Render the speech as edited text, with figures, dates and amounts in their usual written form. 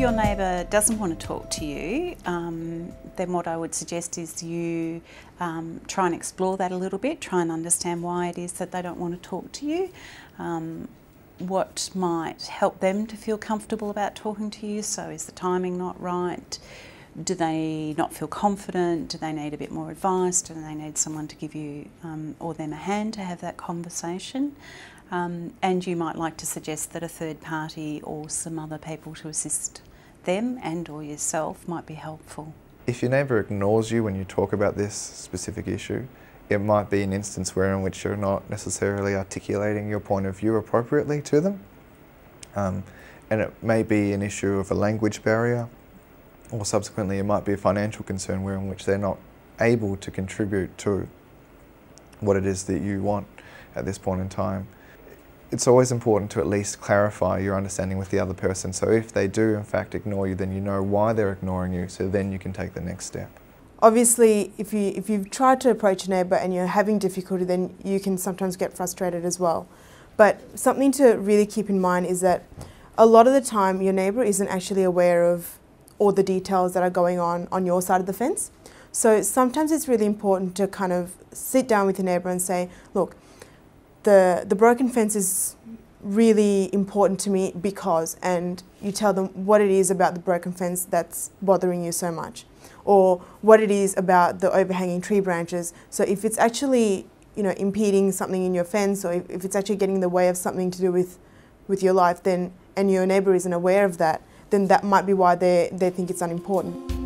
your neighbour doesn't want to talk to you, then what I would suggest is you try and explore that a little bit, try and understand why it is that they don't want to talk to you, what might help them to feel comfortable about talking to you. So is the timing not right? Do they not feel confident? Do they need a bit more advice? Do they need someone to give you or them a hand to have that conversation? And you might like to suggest that a third party or some other people to assist them and or yourself might be helpful. If your neighbour ignores you when you talk about this specific issue, it might be an instance in which you're not necessarily articulating your point of view appropriately to them. And it may be an issue of a language barrier, or subsequently it might be a financial concern in which they're not able to contribute to what it is that you want at this point in time. It's always important to at least clarify your understanding with the other person. So if they do in fact ignore you, then you know why they're ignoring you, so then you can take the next step. Obviously, if you've tried to approach a neighbour and you're having difficulty, then you can sometimes get frustrated as well. But something to really keep in mind is that a lot of the time your neighbour isn't actually aware of all the details that are going on your side of the fence. So sometimes it's really important to kind of sit down with your neighbour and say, look, the broken fence is really important to me because, and you tell them what it is about the broken fence that's bothering you so much, or what it is about the overhanging tree branches. So if it's actually, impeding something in your fence, or if it's actually getting in the way of something to do with your life, then, and your neighbour isn't aware of that, then that might be why they think it's unimportant.